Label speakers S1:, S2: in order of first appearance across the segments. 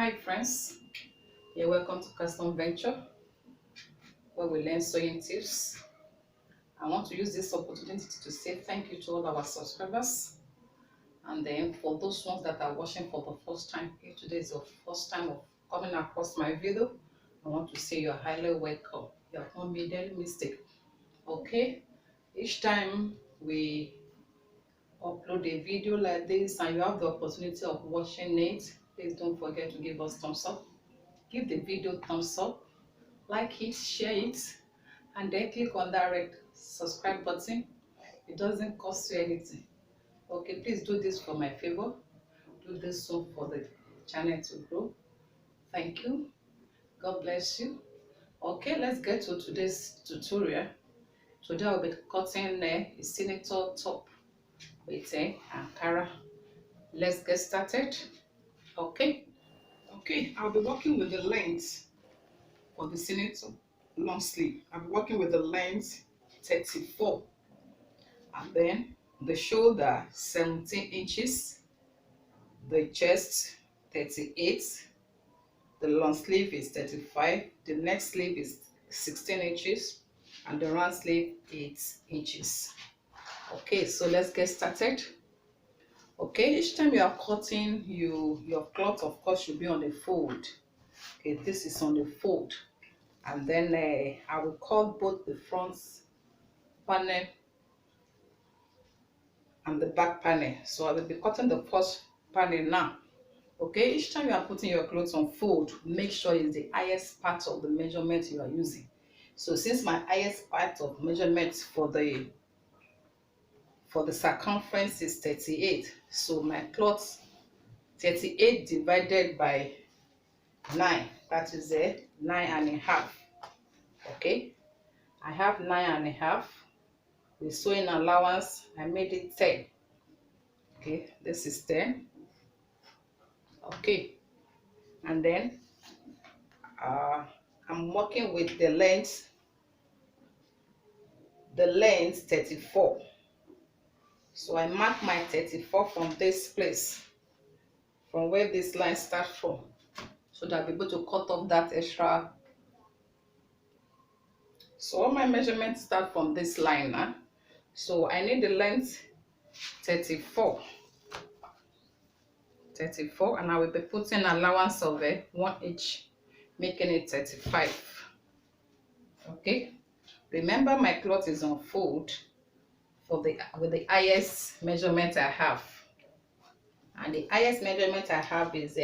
S1: Hi friends, you're welcome to Custom Venture where we learn sewing tips. I want to use this opportunity to say thank you to all our subscribers, and then for those ones that are watching for the first time, if today is your first time of coming across my video, I want to say you're highly welcome. You have not made any mistake. Okay, each time we upload a video like this and you have the opportunity of watching it, please don't forget to give us thumbs up. Give the video thumbs up, like it, share it, and then click on that red subscribe button. It doesn't cost you anything. Okay, please do this for my favor. Do this so for the channel to grow. Thank you. God bless you. Okay, let's get to today's tutorial. Today I'll be cutting a senator top with Ankara. Let's get started. Okay, I'll be working with the length for the senator long sleeve. I'm working with the length 34, and then the shoulder 17 inches, the chest 38, the long sleeve is 35, the neck sleeve is 16 inches, and the round sleeve 8 inches. Okay, so let's get started. Okay, each time you are cutting, your cloth of course should be on the fold. Okay, this is on the fold, and then I will cut both the front panel and the back panel. So I will be cutting the first panel now. Okay, each time you are putting your clothes on fold, make sure it's the highest part of the measurement you are using. So since my highest part of measurement for the circumference is 38, so my cloth 38 divided by 9, that is 9.5. Okay, I have 9.5. With sewing allowance, I made it 10. Okay, this is 10. Okay, and then I'm working with the length 34. So I mark my 34 from this place, from where this line starts from, so that I'll be able to cut off that extra. So all my measurements start from this line now. So I need the length 34, and I will be putting allowance of 1 inch, making it 35. Okay, remember my cloth is on fold with the highest measurement I have, and the highest measurement I have is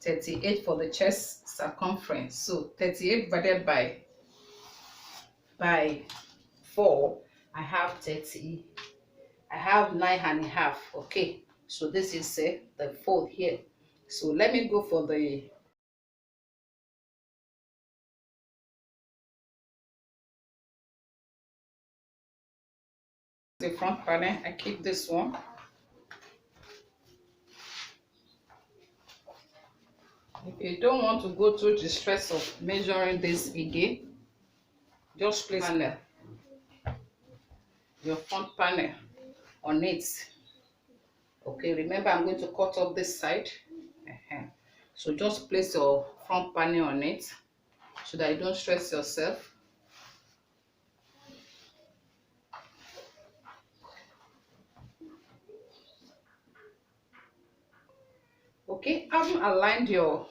S1: 38 for the chest circumference. So 38 divided by 4, I have 9.5. Okay, so this is the fold here. So let me go for the front panel. I keep this one. If you don't want to go through the stress of measuring this again, just place your front panel on it. Okay, remember I'm going to cut off this side. So just place your front panel on it so that you don't stress yourself. Okay, I haven't aligned your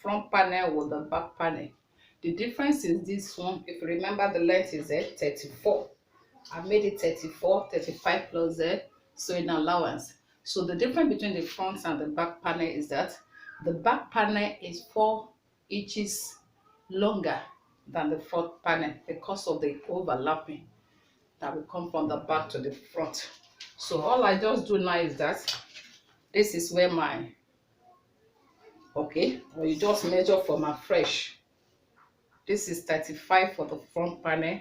S1: front panel with the back panel. The difference is this one. If you remember, the length is 34. I made it 34, 35 plus sewing allowance. So the difference between the front and the back panel is that the back panel is 4 inches longer than the front panel because of the overlapping that will come from the back to the front. So all I just do now is that this is where my, okay, or you just measure from afresh. This is 35 for the front panel.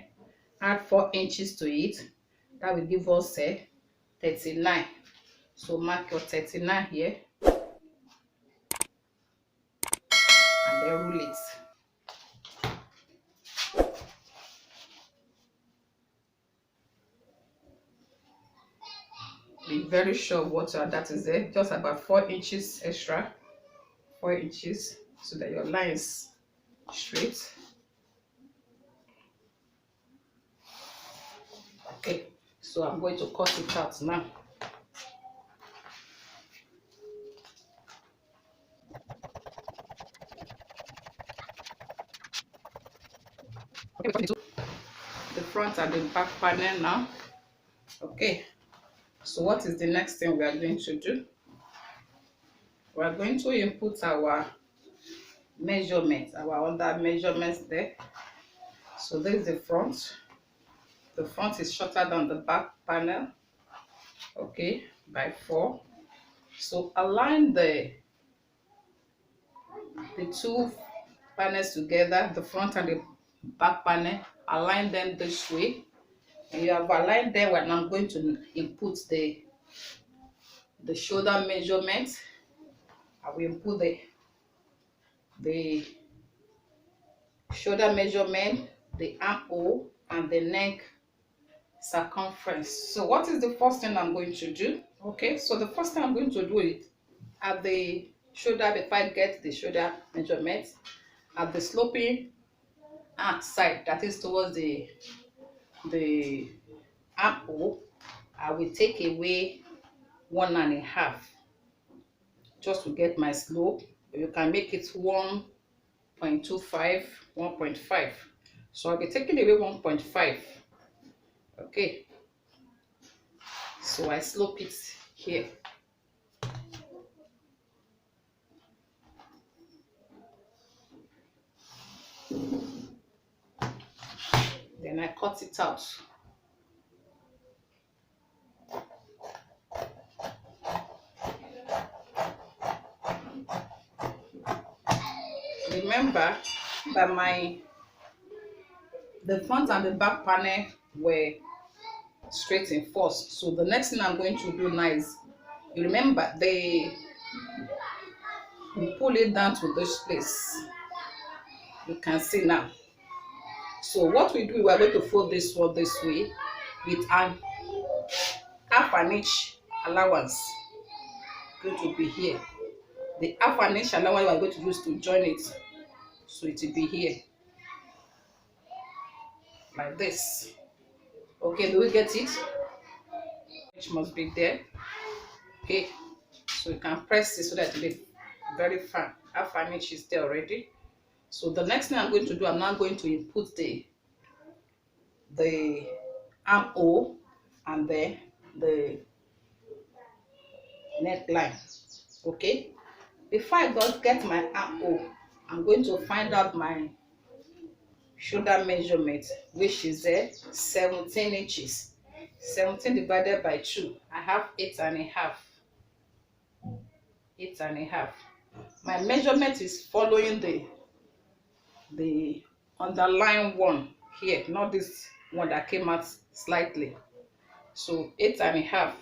S1: Add 4 inches to it. That will give us 39. So mark your 39 here and then rule it. Be very sure what that is just about 4 inches extra. 4 inches so that your line is straight. Okay, so I'm going to cut it out now. Okay, the front and the back panel now. Okay, so what is the next thing we are going to do? We are going to input our measurement, our other measurements there. So this is the front. The front is shorter than the back panel, okay, by 4. So align the two panels together, the front and the back panel. Align them this way. And you have aligned them when I'm going to input the shoulder measurement. I will input the shoulder measurement, the armhole, and the neck circumference. So what is the first thing I'm going to do? Okay, so the first thing I'm going to do is at the shoulder, before I get the shoulder measurement, at the sloping side, that is towards the armhole, I will take away 1.5 just to get my slope. You can make it 1.25, 1.5. So I'll be taking away 1.5. Okay, so I slope it here. Then I cut it out. Remember that the front and the back panel were straight in first. So the next thing I'm going to do now is, you remember, you pull it down to this place. You can see now. So what we do, we are going to fold this one this way with an half an inch allowance. Going to be here. The half an inch allowance we are going to use to join it. So it will be here. Like this. Okay, do we get it? Which must be there. Okay, so you can press it so that it will be very firm. Half an inch is there already. So the next thing I'm going to do, I'm now going to input the armhole and then the neckline. Okay, before I get my armhole, I'm going to find out my shoulder measurement, which is 17 inches. 17 divided by 2, I have 8.5. 8.5. My measurement is following the underlying one here, not this one that came out slightly. So 8.5.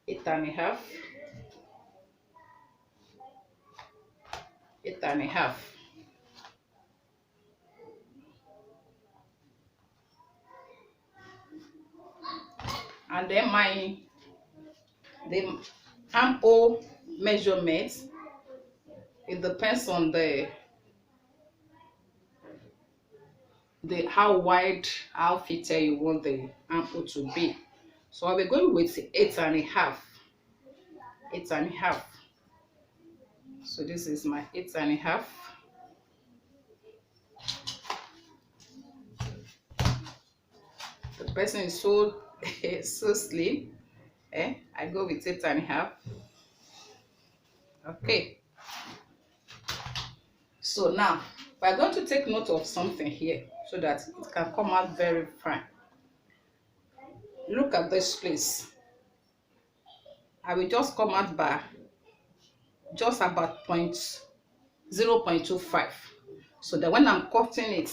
S1: 8.5. 8.5. And then the armhole measurement, it depends on how wide, how fitted you want the armhole to be. So I'll be going with 8.5. 8.5. So this is my 8.5. The person is so so slim. I go with 8.5. Okay. So now we're going to take note of something here so that it can come out very fine. Look at this place. I will just come out by just about 0.25. So that when I'm cutting it,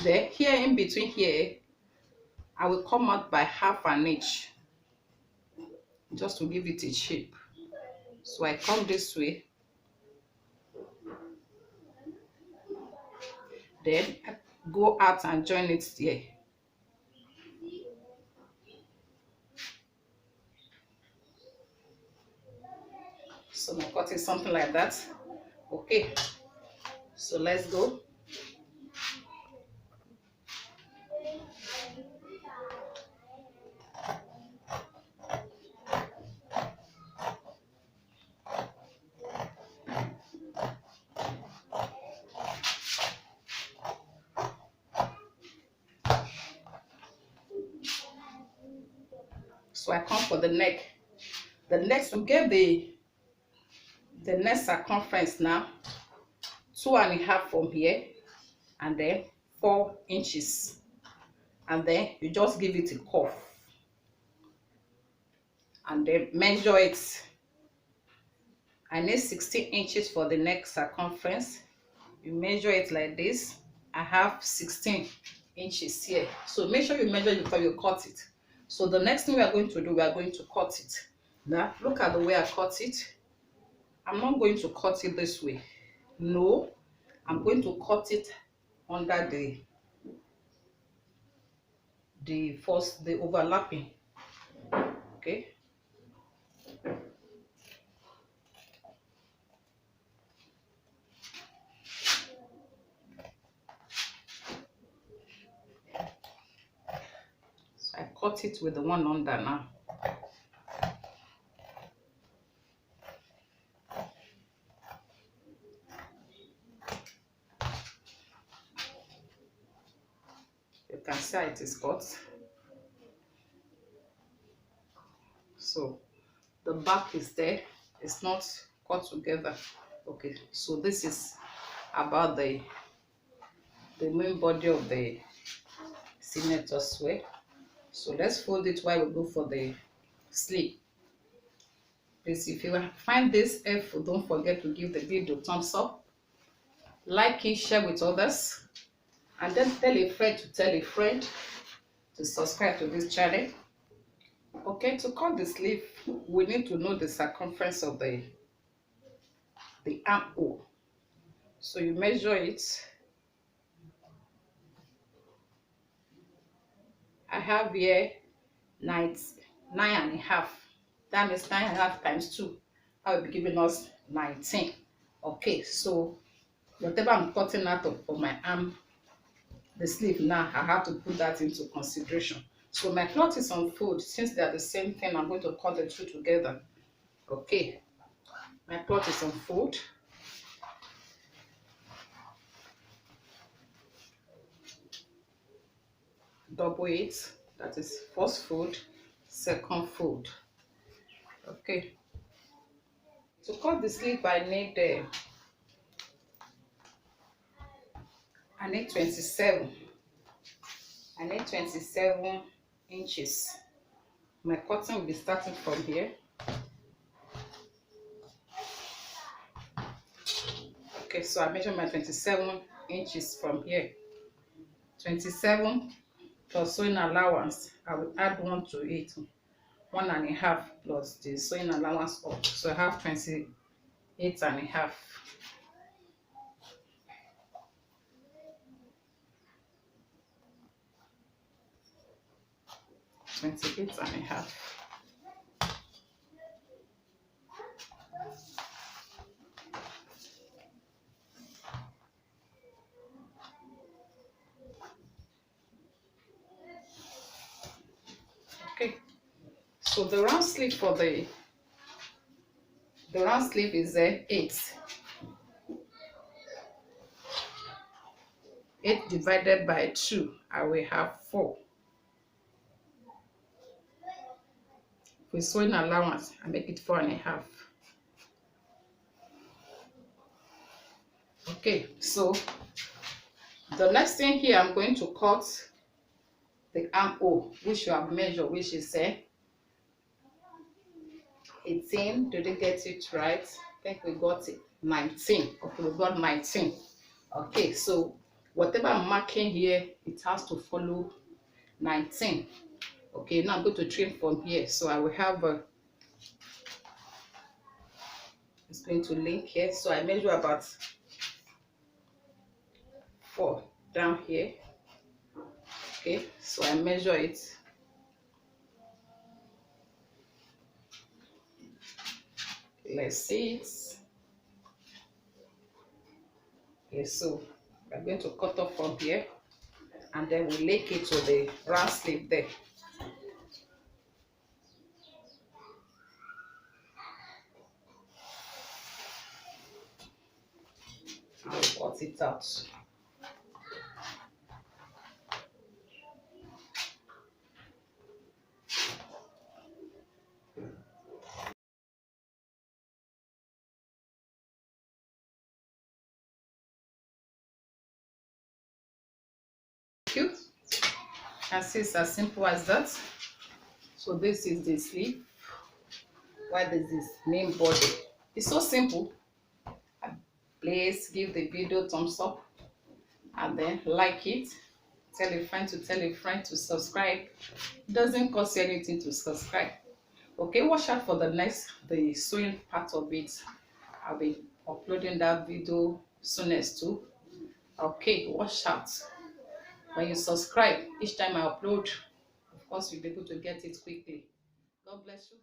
S1: there, here in between here, I will come out by half an inch, just to give it a shape. So I come this way, then I go out and join it here. So my cut is something like that. Okay, so let's go. So I come for the neck. The next we get the neck circumference now, 2.5 from here, and then 4 inches, and then you just give it a curve, and then measure it. I need 16 inches for the neck circumference. You measure it like this. I have 16 inches here, so make sure you measure it before you cut it. So the next thing we are going to do, we are going to cut it. Now look at the way I cut it. I'm not going to cut it this way, no, I'm going to cut it under the overlapping. Okay, so I cut it with the one under now. You can see how it is cut. So the back is there, it's not cut together. Okay, so this is about the main body of the senator's wear. So let's fold it while we go for the sleeve. Please, if you find this helpful, don't forget to give the video thumbs up, like it, share with others, and then tell a friend to tell a friend to subscribe to this channel. Okay, to cut the sleeve, we need to know the circumference of the armhole. So you measure it. I have here 9.5. That means 9.5 times 2. I will be giving us 19. Okay, so whatever I'm cutting out of for my arm, the sleeve now, I have to put that into consideration. So my cloth is on fold. Since they are the same thing, I'm going to cut the two together. Okay, my cloth is on fold. Double it, that is first fold, second fold. Okay, to cut the sleeve I need 27. I need 27 inches. My cutting will be starting from here. Okay, so I measure my 27 inches from here. 27 plus sewing allowance, I will add 1 to it, 1.5 plus the sewing allowance up. So I have 28.5. 28.5. Okay, so the round sleeve for the round sleeve is 8. 8 divided by 2, I will have 4. With sewing allowance, I make it 4.5. Okay, so the next thing here, I'm going to cut the armhole, which you have measured, which is 18. Did you get it right? I think we got it 19. Okay, we got 19. Okay, so whatever I'm marking here, it has to follow 19. Okay, now I'm going to trim from here. So I will have it's going to link here. So I measure about 4 down here. Okay, so I measure it. Let's see it. Okay, so we're going to cut off from here and then we link it to the round sleeve there. I'll cut it out. Thank you. And see, it's as simple as that. So this is the sleeve, while this is main body. It's so simple. Please give the video thumbs up and then like it. Tell a friend to tell a friend to subscribe. It doesn't cost you anything to subscribe. Okay, watch out for the sewing part of it. I'll be uploading that video soonest too. Okay, watch out. When you subscribe, each time I upload, of course, you'll be able to get it quickly. God bless you.